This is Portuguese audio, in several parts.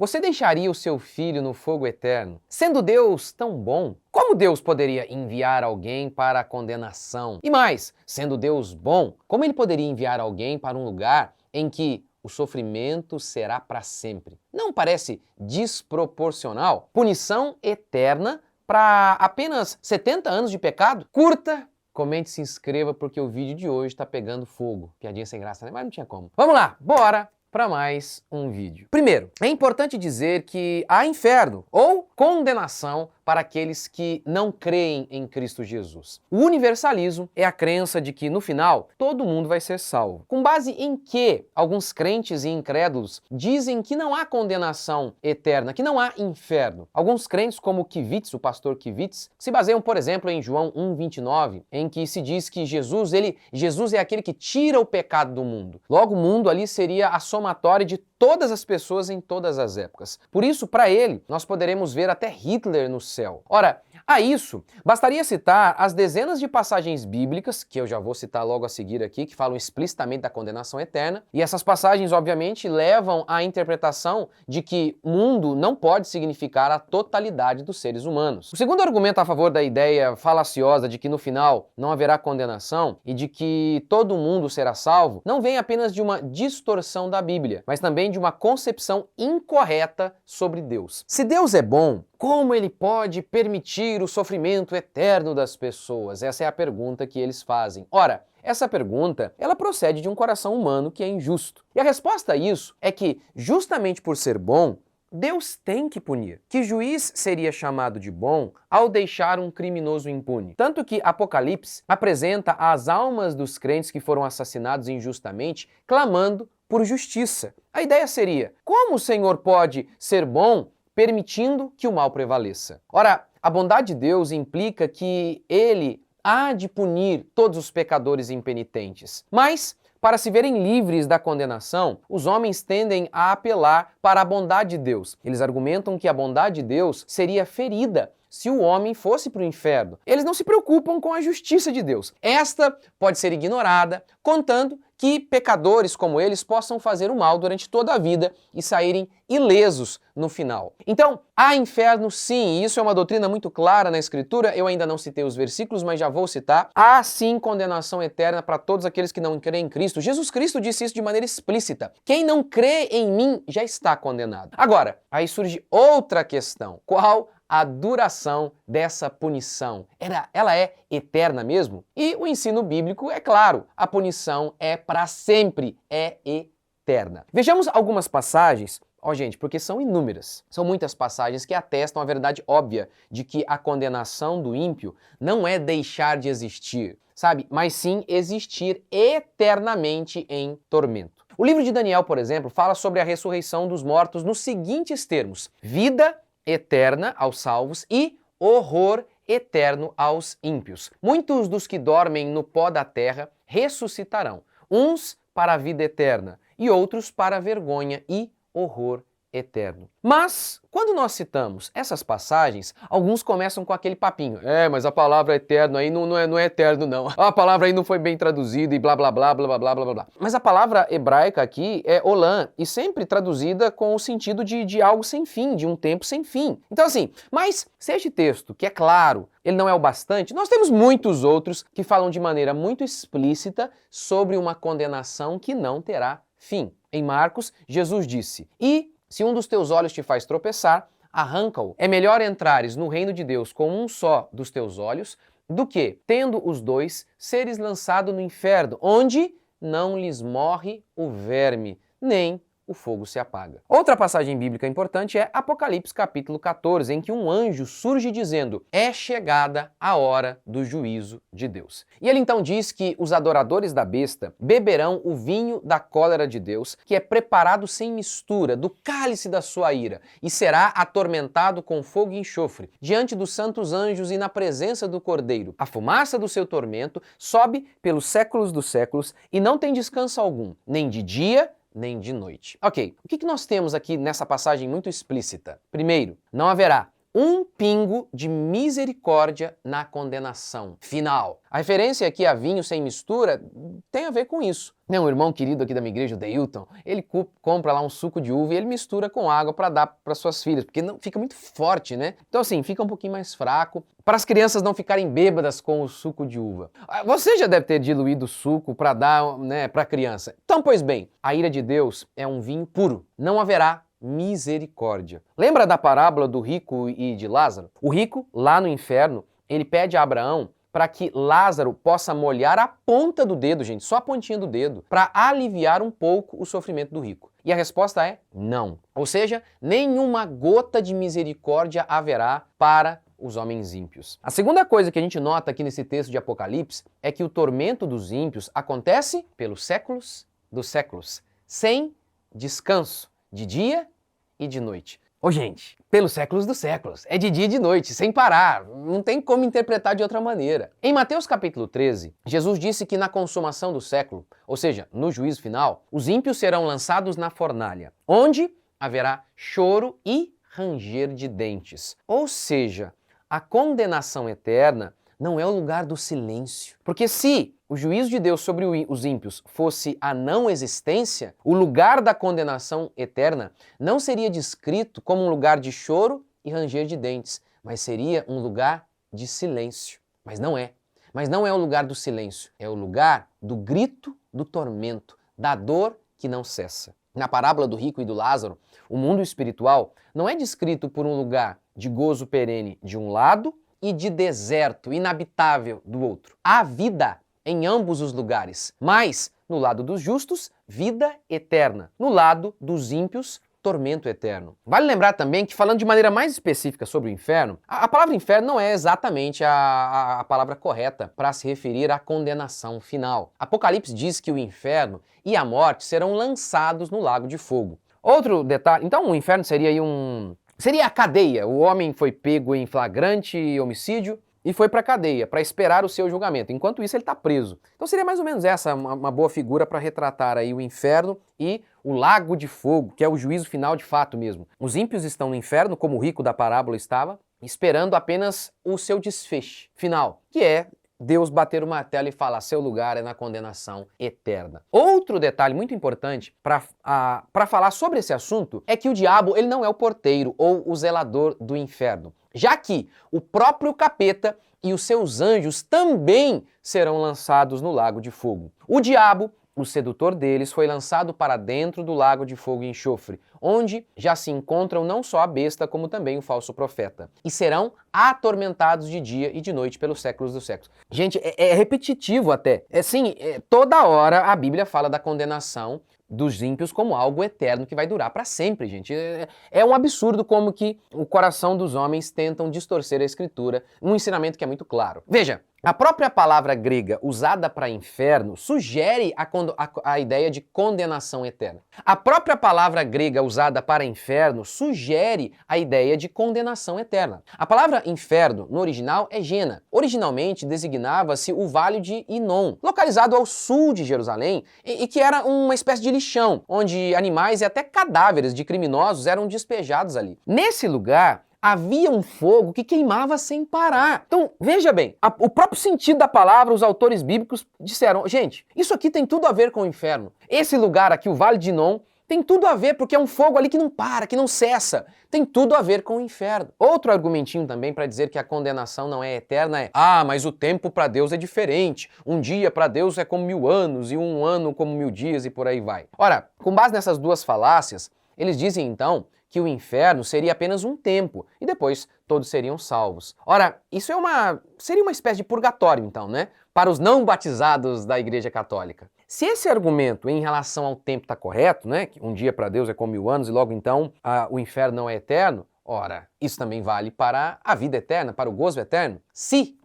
você deixaria o seu filho no fogo eterno? Sendo Deus tão bom, como Deus poderia enviar alguém para a condenação? E mais, sendo Deus bom, como ele poderia enviar alguém para um lugar em que o sofrimento será para sempre? Não parece desproporcional? Punição eterna para apenas 70 anos de pecado? Curta, comente, se inscreva, porque o vídeo de hoje está pegando fogo. Piadinha sem graça, né? Mas não tinha como. Vamos lá, bora para mais um vídeo. Primeiro, é importante dizer que há inferno ou condenação para aqueles que não creem em Cristo Jesus. O universalismo é a crença de que, no final, todo mundo vai ser salvo. Com base em que alguns crentes e incrédulos dizem que não há condenação eterna, que não há inferno. Alguns crentes, como Kivitz, o pastor Kivitz, se baseiam, por exemplo, em João 1:29, em que se diz que Jesus é aquele que tira o pecado do mundo. Logo, o mundo ali seria a somatória de todas as pessoas em todas as épocas. Por isso, para ele, nós poderemos ver até Hitler no céu. Ora, a isso, bastaria citar as dezenas de passagens bíblicas, que eu já vou citar logo a seguir aqui, que falam explicitamente da condenação eterna, e essas passagens, obviamente, levam à interpretação de que mundo não pode significar a totalidade dos seres humanos. O segundo argumento a favor da ideia falaciosa de que no final não haverá condenação e de que todo mundo será salvo, não vem apenas de uma distorção da Bíblia, mas também de uma concepção incorreta sobre Deus. Se Deus é bom, como ele pode permitir o sofrimento eterno das pessoas? Essa é a pergunta que eles fazem. Ora, essa pergunta, ela procede de um coração humano que é injusto. E a resposta a isso é que, justamente por ser bom, Deus tem que punir. Que juiz seria chamado de bom ao deixar um criminoso impune? Tanto que Apocalipse apresenta as almas dos crentes que foram assassinados injustamente, clamando por justiça. A ideia seria, como o Senhor pode ser bom permitindo que o mal prevaleça? Ora, a bondade de Deus implica que ele há de punir todos os pecadores impenitentes. Mas, para se verem livres da condenação, os homens tendem a apelar para a bondade de Deus. Eles argumentam que a bondade de Deus seria ferida se o homem fosse para o inferno. Eles não se preocupam com a justiça de Deus. Esta pode ser ignorada, contando que pecadores como eles possam fazer o mal durante toda a vida e saírem ilesos no final. Então, há inferno sim, e isso é uma doutrina muito clara na Escritura. Eu ainda não citei os versículos, mas já vou citar. Há sim condenação eterna para todos aqueles que não creem em Cristo. Jesus Cristo disse isso de maneira explícita. Quem não crê em mim já está condenado. Agora, aí surge outra questão. Qual a duração dessa punição? Ela é eterna mesmo? E o ensino bíblico é claro, a punição é para sempre, é eterna. Vejamos algumas passagens, gente, porque são inúmeras. São muitas passagens que atestam a verdade óbvia de que a condenação do ímpio não é deixar de existir, sabe? Mas sim existir eternamente em tormento. O livro de Daniel, por exemplo, fala sobre a ressurreição dos mortos nos seguintes termos: vida eterna aos salvos e horror eterno aos ímpios. Muitos dos que dormem no pó da terra ressuscitarão, uns para a vida eterna e outros para a vergonha e horror eterno. Mas, quando nós citamos essas passagens, alguns começam com aquele papinho. Mas a palavra eterno aí não é eterno não. A palavra aí não foi bem traduzida e blá blá blá blá blá blá blá blá. Mas a palavra hebraica aqui é olam e sempre traduzida com o sentido de algo sem fim, de um tempo sem fim. Então assim, mas se este texto, que é claro, ele não é o bastante, nós temos muitos outros que falam de maneira muito explícita sobre uma condenação que não terá fim. Em Marcos, Jesus disse: se um dos teus olhos te faz tropeçar, arranca-o. É melhor entrares no reino de Deus com um só dos teus olhos do que, tendo os dois, seres lançado no inferno, onde não lhes morre o verme, nem o fogo se apaga. Outra passagem bíblica importante é Apocalipse capítulo 14, em que um anjo surge dizendo: é chegada a hora do juízo de Deus. E ele então diz que os adoradores da besta beberão o vinho da cólera de Deus, que é preparado sem mistura, do cálice da sua ira, e será atormentado com fogo e enxofre, diante dos santos anjos e na presença do Cordeiro. A fumaça do seu tormento sobe pelos séculos dos séculos e não tem descanso algum, nem de dia, nem de noite. Ok, o que nós temos aqui nessa passagem muito explícita? Primeiro, não haverá um pingo de misericórdia na condenação final. A referência aqui a vinho sem mistura tem a ver com isso. Um irmão querido aqui da minha igreja, o Deilton, ele compra lá um suco de uva e ele mistura com água para dar para suas filhas, porque não fica muito forte, né? Então assim, fica um pouquinho mais fraco, para as crianças não ficarem bêbadas com o suco de uva. Você já deve ter diluído o suco para dar, né, para a criança. Então, pois bem, a ira de Deus é um vinho puro. Não haverá misericórdia. Lembra da parábola do rico e de Lázaro? O rico, lá no inferno, ele pede a Abraão para que Lázaro possa molhar a ponta do dedo, gente, só a pontinha do dedo, para aliviar um pouco o sofrimento do rico. E a resposta é não. Ou seja, nenhuma gota de misericórdia haverá para os homens ímpios. A segunda coisa que a gente nota aqui nesse texto de Apocalipse é que o tormento dos ímpios acontece pelos séculos dos séculos, sem descanso, de dia e de noite. Ô gente, pelos séculos dos séculos, é de dia e de noite, sem parar, não tem como interpretar de outra maneira. Em Mateus capítulo 13, Jesus disse que na consumação do século, ou seja, no juízo final, os ímpios serão lançados na fornalha, onde haverá choro e ranger de dentes. Ou seja, a condenação eterna não é o lugar do silêncio. Porque se o juízo de Deus sobre os ímpios fosse a não existência, o lugar da condenação eterna não seria descrito como um lugar de choro e ranger de dentes, mas seria um lugar de silêncio. Mas não é. Mas não é o lugar do silêncio, é o lugar do grito do tormento, da dor que não cessa. Na parábola do rico e do Lázaro, o mundo espiritual não é descrito por um lugar de gozo perene de um lado e de deserto inabitável do outro. Há vida em ambos os lugares, mas no lado dos justos, vida eterna. No lado dos ímpios, tormento eterno. Vale lembrar também que, falando de maneira mais específica sobre o inferno, a palavra inferno não é exatamente a palavra correta para se referir à condenação final. Apocalipse diz que o inferno e a morte serão lançados no lago de fogo. Outro detalhe, então o inferno seria aí seria a cadeia. O homem foi pego em flagrante homicídio e foi para a cadeia para esperar o seu julgamento. Enquanto isso, ele está preso. Então seria mais ou menos essa uma boa figura para retratar aí o inferno e o lago de fogo, que é o juízo final de fato mesmo. Os ímpios estão no inferno, como o rico da parábola estava, esperando apenas o seu desfecho final, que é Deus bater o martelo e falar: seu lugar é na condenação eterna. Outro detalhe muito importante para falar sobre esse assunto é que o diabo ele não é o porteiro ou o zelador do inferno, já que o próprio capeta e os seus anjos também serão lançados no lago de fogo. O diabo, o sedutor deles, foi lançado para dentro do lago de fogo e enxofre, onde já se encontram não só a besta, como também o falso profeta, e serão atormentados de dia e de noite pelos séculos dos séculos. Gente, é repetitivo até. Toda hora a Bíblia fala da condenação dos ímpios como algo eterno que vai durar para sempre, gente. É um absurdo como que o coração dos homens tentam distorcer a Escritura, um ensinamento que é muito claro. Veja, a própria palavra grega usada para inferno sugere a ideia de condenação eterna. A própria palavra grega usada para inferno sugere a ideia de condenação eterna. A palavra inferno, no original, é Gena. Originalmente designava-se o Vale de Inom, localizado ao sul de Jerusalém, e que era uma espécie de lixão, onde animais e até cadáveres de criminosos eram despejados ali. Nesse lugar, havia um fogo que queimava sem parar. Então, veja bem, o próprio sentido da palavra, os autores bíblicos disseram: gente, isso aqui tem tudo a ver com o inferno. Esse lugar aqui, o Vale de Inom, tem tudo a ver porque é um fogo ali que não para, que não cessa. Tem tudo a ver com o inferno. Outro argumentinho também para dizer que a condenação não é eterna é: mas o tempo para Deus é diferente. Um dia para Deus é como 1000 anos e um ano como 1000 dias e por aí vai. Ora, com base nessas duas falácias, eles dizem então que o inferno seria apenas um tempo e depois todos seriam salvos. Ora, isso seria uma espécie de purgatório então, né? Para os não batizados da Igreja Católica. Se esse argumento em relação ao tempo está correto, né? Que um dia para Deus é como 1000 anos e logo então o inferno não é eterno, ora, isso também vale para a vida eterna, para o gozo eterno? Sim,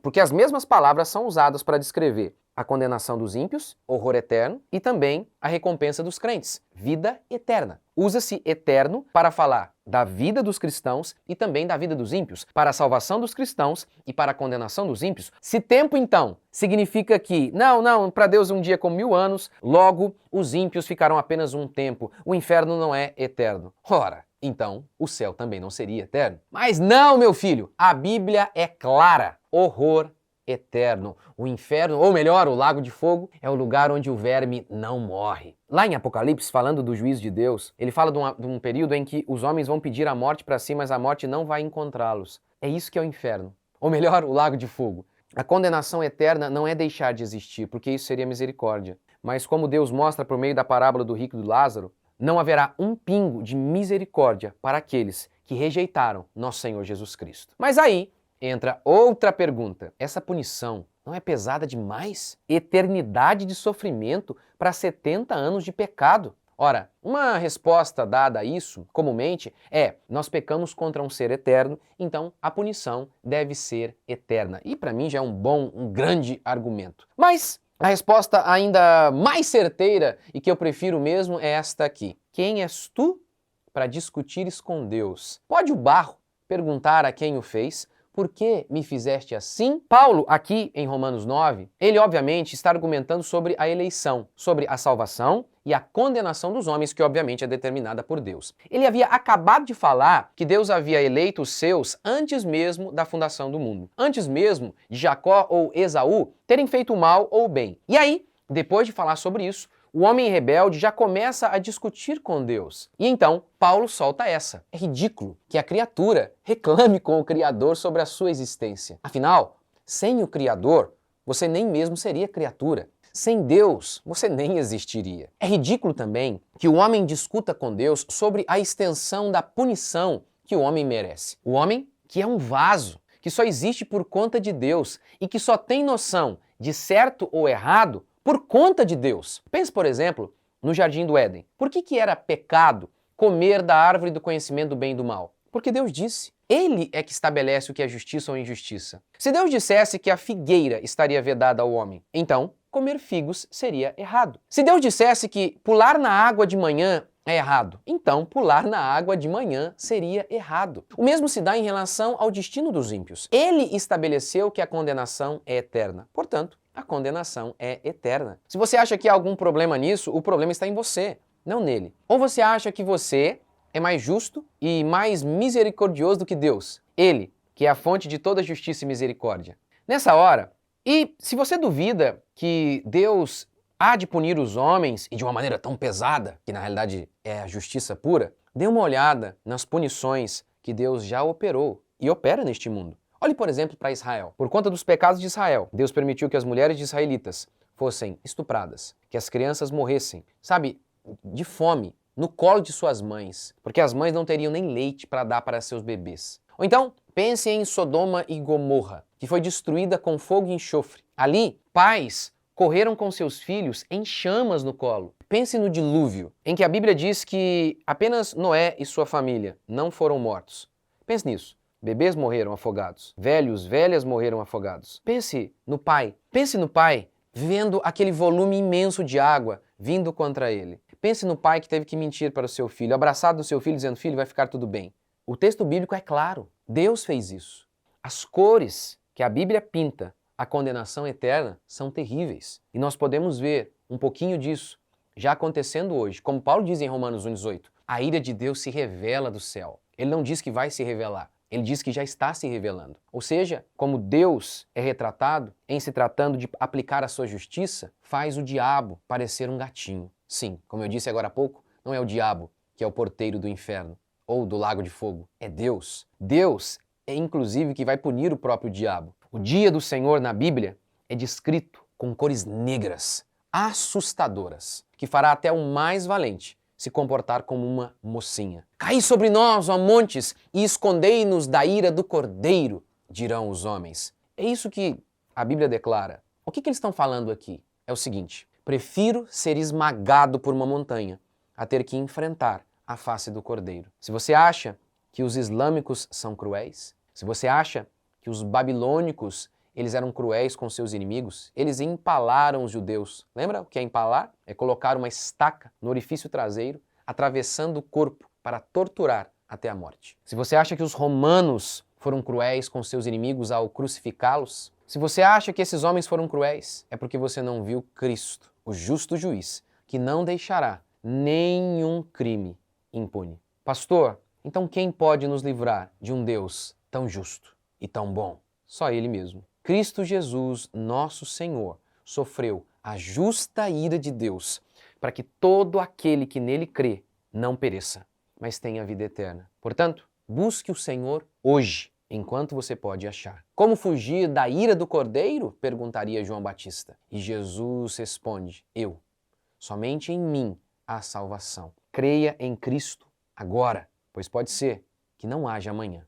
porque as mesmas palavras são usadas para descrever a condenação dos ímpios, horror eterno, e também a recompensa dos crentes, vida eterna. Usa-se eterno para falar da vida dos cristãos e também da vida dos ímpios, para a salvação dos cristãos e para a condenação dos ímpios. Se tempo, então, significa que, não, para Deus um dia é como 1000 anos, logo os ímpios ficarão apenas um tempo, o inferno não é eterno. Ora, então o céu também não seria eterno. Mas não, meu filho, a Bíblia é clara. Horror eterno. O inferno, ou melhor, o lago de fogo, é o lugar onde o verme não morre. Lá em Apocalipse, falando do juízo de Deus, ele fala de um período em que os homens vão pedir a morte para si, mas a morte não vai encontrá-los. É isso que é o inferno. Ou melhor, o lago de fogo. A condenação eterna não é deixar de existir, porque isso seria misericórdia. Mas como Deus mostra por meio da parábola do rico e do Lázaro, não haverá um pingo de misericórdia para aqueles que rejeitaram nosso Senhor Jesus Cristo. Mas aí entra outra pergunta. Essa punição não é pesada demais? Eternidade de sofrimento para 70 anos de pecado? Ora, uma resposta dada a isso, comumente, é: nós pecamos contra um ser eterno, então a punição deve ser eterna. E para mim já é um grande argumento. Mas a resposta ainda mais certeira e que eu prefiro mesmo é esta aqui. Quem és tu para discutires com Deus? Pode o barro perguntar a quem o fez: por que me fizeste assim? Paulo, aqui em Romanos 9, ele obviamente está argumentando sobre a eleição, sobre a salvação e a condenação dos homens, que obviamente é determinada por Deus. Ele havia acabado de falar que Deus havia eleito os seus antes mesmo da fundação do mundo, antes mesmo de Jacó ou Esaú terem feito o mal ou o bem. E aí, depois de falar sobre isso, o homem rebelde já começa a discutir com Deus. E então, Paulo solta essa. É ridículo que a criatura reclame com o Criador sobre a sua existência. Afinal, sem o Criador, você nem mesmo seria criatura. Sem Deus, você nem existiria. É ridículo também que o homem discuta com Deus sobre a extensão da punição que o homem merece. O homem que é um vaso, que só existe por conta de Deus e que só tem noção de certo ou errado por conta de Deus. Pense, por exemplo, no Jardim do Éden. Por que era pecado comer da árvore do conhecimento do bem e do mal? Porque Deus disse. Ele é que estabelece o que é justiça ou injustiça. Se Deus dissesse que a figueira estaria vedada ao homem, então comer figos seria errado. Se Deus dissesse que pular na água de manhã é errado, então pular na água de manhã seria errado. O mesmo se dá em relação ao destino dos ímpios. Ele estabeleceu que a condenação é eterna. Portanto, a condenação é eterna. Se você acha que há algum problema nisso, o problema está em você, não nele. Ou você acha que você é mais justo e mais misericordioso do que Deus, ele, que é a fonte de toda justiça e misericórdia. Nessa hora, e se você duvida que Deus há de punir os homens, e de uma maneira tão pesada, que na realidade é a justiça pura, dê uma olhada nas punições que Deus já operou e opera neste mundo. Olhe, por exemplo, para Israel. Por conta dos pecados de Israel, Deus permitiu que as mulheres de israelitas fossem estupradas, que as crianças morressem, sabe, de fome, no colo de suas mães, porque as mães não teriam nem leite para dar para seus bebês. Ou então, pense em Sodoma e Gomorra, que foi destruída com fogo e enxofre. Ali, pais correram com seus filhos em chamas no colo. Pense no dilúvio, em que a Bíblia diz que apenas Noé e sua família não foram mortos. Pense nisso. Bebês morreram afogados. Velhos, velhas morreram afogados. Pense no pai vendo aquele volume imenso de água vindo contra ele. Pense no pai que teve que mentir para o seu filho, abraçado do seu filho, dizendo: filho, vai ficar tudo bem. O texto bíblico é claro. Deus fez isso. As cores que a Bíblia pinta a condenação eterna são terríveis. E nós podemos ver um pouquinho disso já acontecendo hoje. Como Paulo diz em Romanos 1,18, a ira de Deus se revela do céu. Ele não diz que vai se revelar. Ele diz que já está se revelando. Ou seja, como Deus é retratado em se tratando de aplicar a sua justiça, faz o diabo parecer um gatinho. Sim, como eu disse agora há pouco, não é o diabo que é o porteiro do inferno ou do lago de fogo. É Deus. Deus é inclusive que vai punir o próprio diabo. O dia do Senhor na Bíblia é descrito com cores negras, assustadoras, que fará até o mais valente se comportar como uma mocinha. Caí sobre nós, ó montes, e escondei-nos da ira do cordeiro, dirão os homens. É isso que a Bíblia declara. O que eles estão falando aqui? É o seguinte: prefiro ser esmagado por uma montanha a ter que enfrentar a face do cordeiro. Se você acha que os islâmicos são cruéis, se você acha que os babilônicos eles eram cruéis com seus inimigos, eles empalaram os judeus. Lembra o que é empalar? É colocar uma estaca no orifício traseiro, atravessando o corpo para torturar até a morte. Se você acha que os romanos foram cruéis com seus inimigos ao crucificá-los, se você acha que esses homens foram cruéis, é porque você não viu Cristo, o justo juiz, que não deixará nenhum crime impune. Pastor, Então quem pode nos livrar de um Deus tão justo e tão bom? Só Ele mesmo. Cristo Jesus, nosso Senhor, sofreu a justa ira de Deus para que todo aquele que nele crê não pereça, mas tenha vida eterna. Portanto, busque o Senhor hoje, enquanto você pode achar. Como fugir da ira do Cordeiro? Perguntaria João Batista. E Jesus responde: eu. Somente em mim há salvação. Creia em Cristo agora, pois pode ser que não haja amanhã.